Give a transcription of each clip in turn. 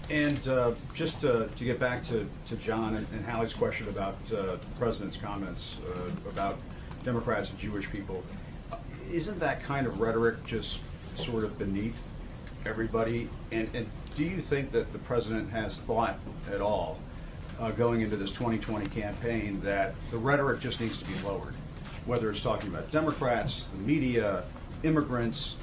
And just to get back to John and Hallie's question about the president's comments about Democrats and Jewish people, isn't that kind of rhetoric just sort of beneath everybody? And do you think that the president has thought at all going into this 2020 campaign that the rhetoric just needs to be lowered, whether it's talking about Democrats, the media, immigrants?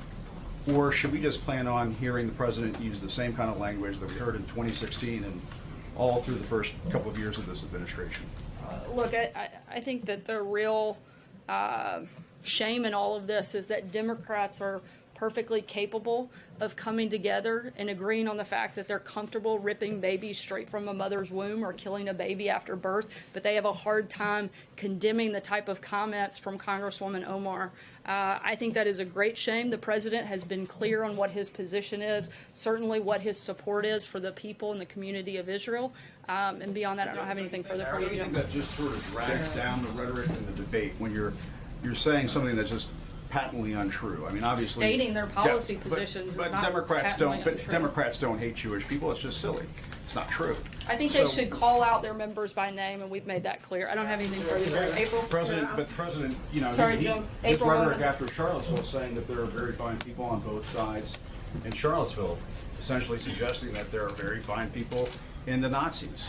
Or should we just plan on hearing the president use the same kind of language that we heard in 2016 and all through the first couple of years of this administration? Look, I think that the real shame in all of this is that Democrats are perfectly capable of coming together and agreeing on the fact that they're comfortable ripping babies straight from a mother's womb or killing a baby after birth, but they have a hard time condemning the type of comments from Congresswoman Omar. I think that is a great shame. The president has been clear on what his position is, certainly what his support is for the people and the community of Israel. And beyond that, I don't have anything further for you, Jim. I think that just sort of drags down the rhetoric and the debate when you're saying something that's just patently untrue. I mean, obviously, stating their policy positions but is not Democrats don't. untrue. But Democrats don't hate Jewish people. It's just silly. It's not true. I think they should call out their members by name, and we've made that clear. I don't have anything further. April, President, you know, sorry, Jim. His rhetoric after Charlottesville, saying that there are very fine people on both sides in Charlottesville, essentially suggesting that there are very fine people in the Nazis.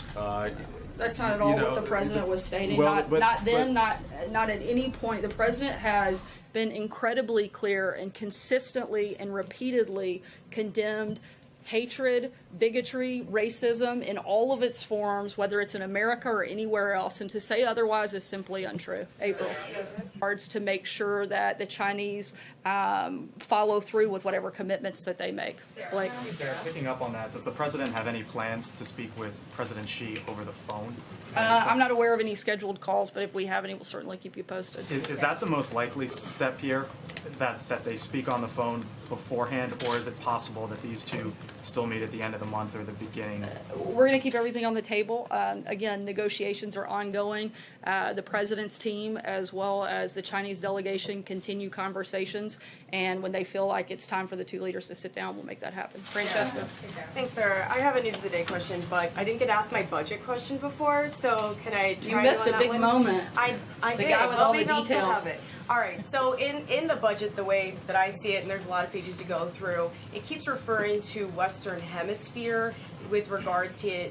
That's not at all what the president was stating. Not at any point. The president has been incredibly clear and consistently and repeatedly condemned hatred, bigotry, racism in all of its forms, whether it's in America or anywhere else, and to say otherwise is simply untrue. April. To make sure that the Chinese follow through with whatever commitments that they make. Blake. Sarah, picking up on that, does the president have any plans to speak with President Xi over the phone? I'm not aware of any scheduled calls, but if we have any, we'll certainly keep you posted. Is that the most likely step here, that they speak on the phone beforehand, or is it possible that these two still meet at the end of the month or the beginning? We're going to keep everything on the table. Again, negotiations are ongoing. The president's team, as well as the Chinese delegation, continue conversations. And when they feel like it's time for the two leaders to sit down, we'll make that happen. Francesca. Thanks, Sarah. I have a news of the day question, but I didn't get asked my budget question before, so can I try You missed a big moment. I the did. guy with all the maybe I'll still details. have it. All right, so in the budget, the way that I see it, and there's a lot of pages to go through, it keeps referring to Western Hemisphere with regards to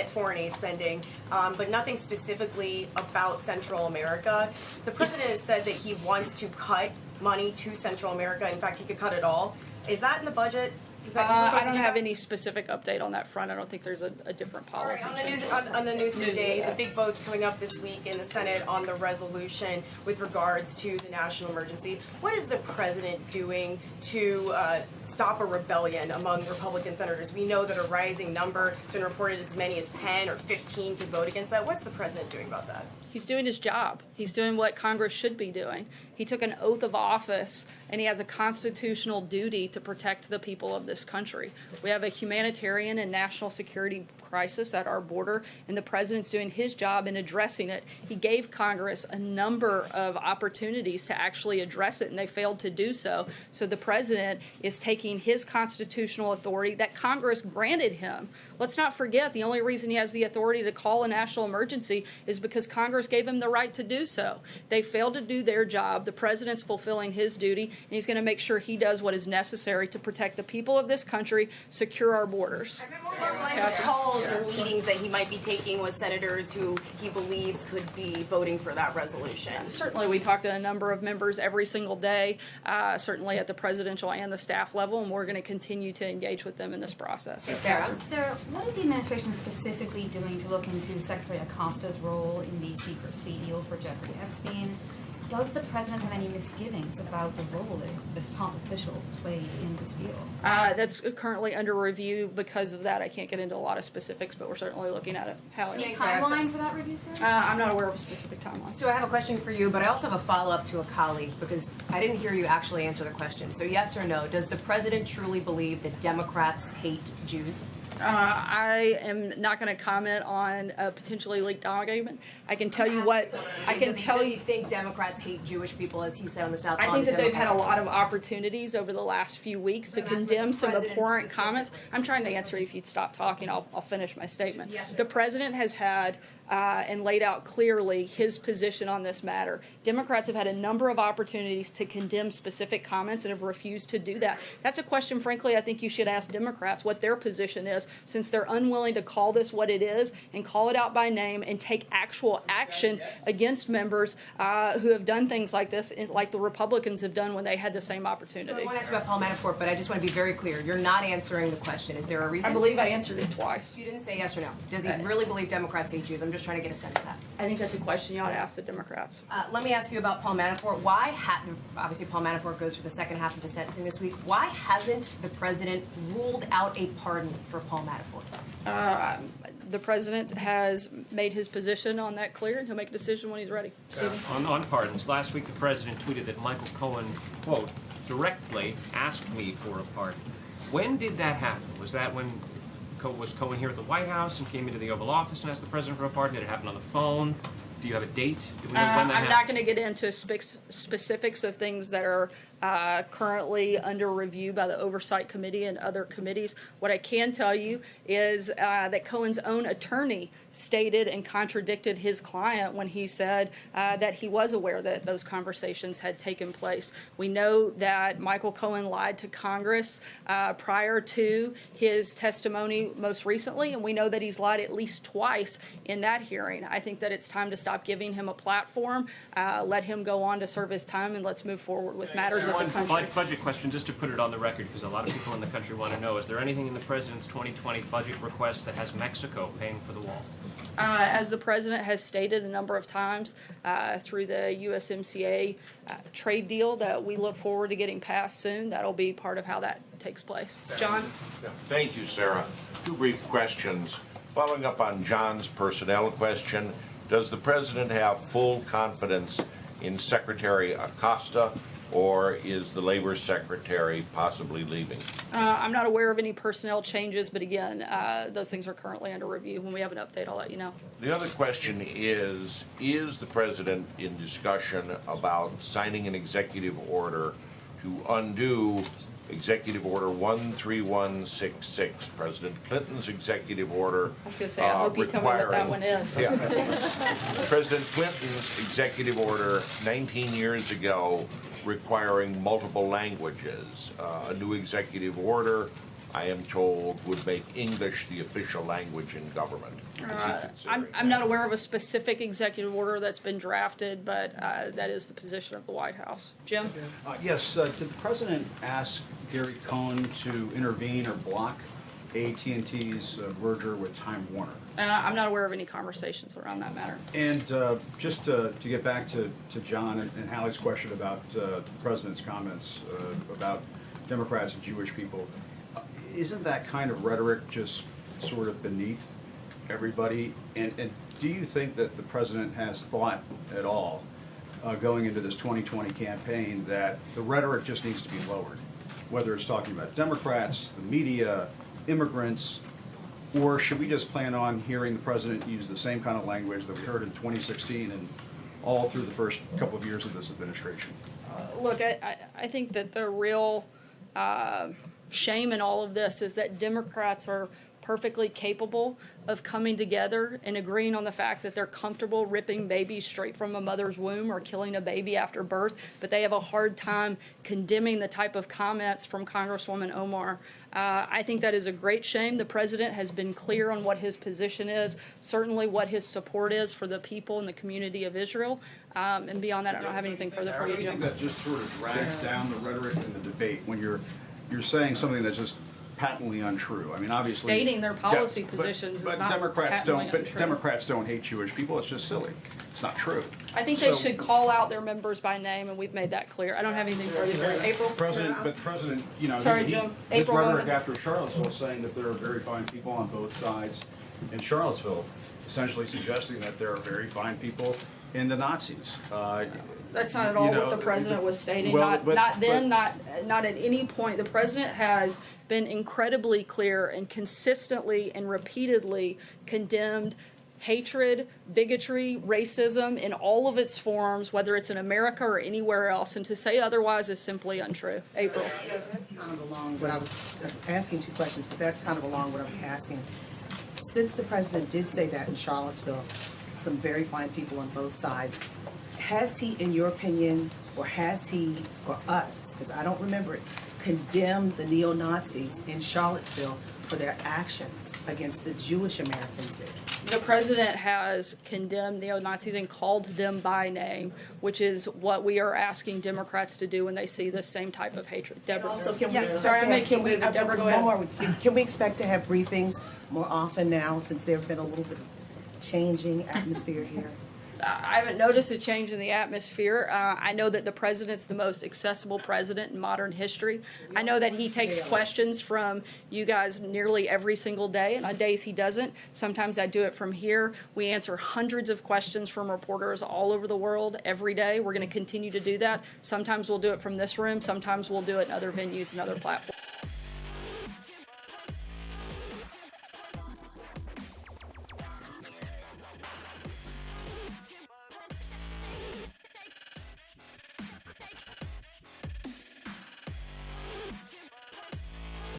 foreign aid spending, but nothing specifically about Central America. The president has said that he wants to cut money to Central America. In fact, he could cut it all. Is that in the budget? I don't have any specific update on that front. I don't think there's a different policy. Right, on the news today, the big vote's coming up this week in the Senate on the resolution with regards to the national emergency. What is the president doing to stop a rebellion among Republican senators? We know that a rising number, has been reported as many as 10 or 15 could vote against that. What's the president doing about that? He's doing his job. He's doing what Congress should be doing. He took an oath of office, and he has a constitutional duty to protect the people of this country. We have a humanitarian and national security crisis at our border, and the president's doing his job in addressing it. He gave Congress a number of opportunities to actually address it, and they failed to do so. So the president is taking his constitutional authority that Congress granted him. Let's not forget, the only reason he has the authority to call a national emergency is because Congress gave him the right to do so. They failed to do their job. The president's fulfilling his duty, and he's going to make sure he does what is necessary to protect the people of this country, secure our borders. Calls or meetings that he might be taking with senators who he believes could be voting for that resolution. Certainly, we talk to a number of members every single day, certainly at the presidential and the staff level, and we're going to continue to engage with them in this process. Sarah? Sarah, what is the administration specifically doing to look into Secretary Acosta's role in the secret plea deal for Jeffrey Epstein? Does the president have any misgivings about the role that this top official played in this deal? That's currently under review. Because of that, I can't get into a lot of specifics, but we're certainly looking at it. Any timeline for that review, sir? I'm not aware of a specific timeline. So I have a question for you, but I also have a follow-up to a colleague because I didn't hear you actually answer the question. So yes or no, does the president truly believe that Democrats hate Jews? I am not going to comment on a potentially leaked document. I can tell you what I can tell Does you. he think Democrats hate Jewish people, as he said on the South I Lawn? think that they've had a Democrats- lot of opportunities over the last few weeks to But I'm asking condemn about the some president abhorrent comments. specifically. I'm trying to answer you. If you'd stop talking, I'll finish my statement. Yes, sir. The president has had and laid out clearly his position on this matter. Democrats have had a number of opportunities to condemn specific comments and have refused to do that. That's a question, frankly, I think you should ask Democrats what their position is, since they're unwilling to call this what it is and call it out by name and take actual action against members who have done things like this, like the Republicans have done when they had the same So I opportunity. want to ask about Paul Manafort, but I just want to be very clear. You're not answering the question. Is there a reason? I believe I answered it twice. You didn't say yes or no. Does he really believe Democrats hate Jews? I'm just trying to get a sense of that. I think that's a question you ought to ask the Democrats. Let me ask you about Paul Manafort. Obviously Paul Manafort goes for the second half of the sentencing this week. Why hasn't the president ruled out a pardon for Paul Manafort? The president has made his position on that clear, and he'll make a decision when he's ready. Stephen? On pardons, last week the president tweeted that Michael Cohen, quote, directly asked me for a pardon. When did that happen? Was that when was Cohen here at the White House and came into the Oval Office and asked the president for a pardon? Did it happen on the phone? Do you have a date? Do we know when that I'm happened? not going to get into specifics of things that are currently under review by the Oversight Committee and other committees. What I can tell you is that Cohen's own attorney stated and contradicted his client when he said that he was aware that those conversations had taken place. We know that Michael Cohen lied to Congress prior to his testimony most recently, and we know that he's lied at least twice in that hearing. I think that it's time to stop giving him a platform, let him go on to serve his time, and let's move forward with matters of the One country. budget question, just to put it on the record, because a lot of people in the country want to know, is there anything in the president's 2020 budget request that has Mexico paying for the wall? As the president has stated a number of times through the USMCA trade deal that we look forward to getting passed soon, that'll be part of how that takes place. John? Thank you, Sarah. Two brief questions. Following up on John's personnel question, does the president have full confidence in Secretary Acosta, or is the Labor Secretary possibly leaving? I'm not aware of any personnel changes, but again, those things are currently under review. When we have an update, I'll let you know. The other question is the president in discussion about signing an executive order to undo Executive Order 13166, President Clinton's executive order? I was going to say, I hope you tell me what that one is. Yeah. President Clinton's executive order 19 years ago requiring multiple languages. A new executive order, I am told, would make English the official language in government. I'm not aware of a specific executive order that's been drafted, but that is the position of the White House. Jim? Yes, did the president ask Gary Cohn to intervene or block AT&T's merger with Time Warner? I'm not aware of any conversations around that matter. And just to get back to John and Hallie's question about the president's comments about Democrats and Jewish people, isn't that kind of rhetoric just sort of beneath everybody? And do you think that the president has thought at all going into this 2020 campaign that the rhetoric just needs to be lowered, whether it's talking about Democrats, the media, immigrants, or should we just plan on hearing the president use the same kind of language that we heard in 2016 and all through the first couple of years of this administration? Look, I think that the real shame in all of this is that Democrats are perfectly capable of coming together and agreeing on the fact that they're comfortable ripping babies straight from a mother's womb or killing a baby after birth, but they have a hard time condemning the type of comments from Congresswoman Omar. I think that is a great shame. The president has been clear on what his position is, certainly what his support is for the people and the community of Israel. And beyond that, I don't have anything further for you, I think Jim. that just sort of drags down the rhetoric in the debate when you're saying something that's just patently untrue. I mean, obviously Stating their policy positions is but not Democrats patently don't. But untrue. Democrats don't hate Jewish people. It's just silly. It's not true. I think they So- should call out their members by name, and we've made that clear. I don't have anything further for you. April? President, you know, Sorry, Jim. his April rhetoric Logan. after Charlottesville saying that there are very fine people on both sides in Charlottesville, essentially suggesting that there are very fine people in the Nazis. That's not at all what the president was stating. Not at any point. The president has been incredibly clear and consistently and repeatedly condemned hatred, bigotry, racism in all of its forms, whether it's in America or anywhere else. And to say otherwise is simply untrue. April. That's kind of along what I was asking, two questions, but that's kind of along what I was asking. Since the president did say that in Charlottesville, some very fine people on both sides, has he, in your opinion, or has he, for us, because I don't remember it, condemned the neo-Nazis in Charlottesville for their actions against the Jewish Americans there? The president has condemned neo-Nazis and called them by name, which is what we are asking Democrats to do when they see this same type of hatred. Deborah. Also, can we expect sorry, to I'm have, making you, Deborah, go ahead. Can we expect to have briefings more often now, since there have been a little bit of changing atmosphere here? I haven't noticed a change in the atmosphere. I know that the president's the most accessible president in modern history. I know that he takes questions from you guys nearly every single day, and on days he doesn't, sometimes I do it from here. We answer hundreds of questions from reporters all over the world every day. We're going to continue to do that. Sometimes we'll do it from this room. Sometimes we'll do it in other venues and other platforms.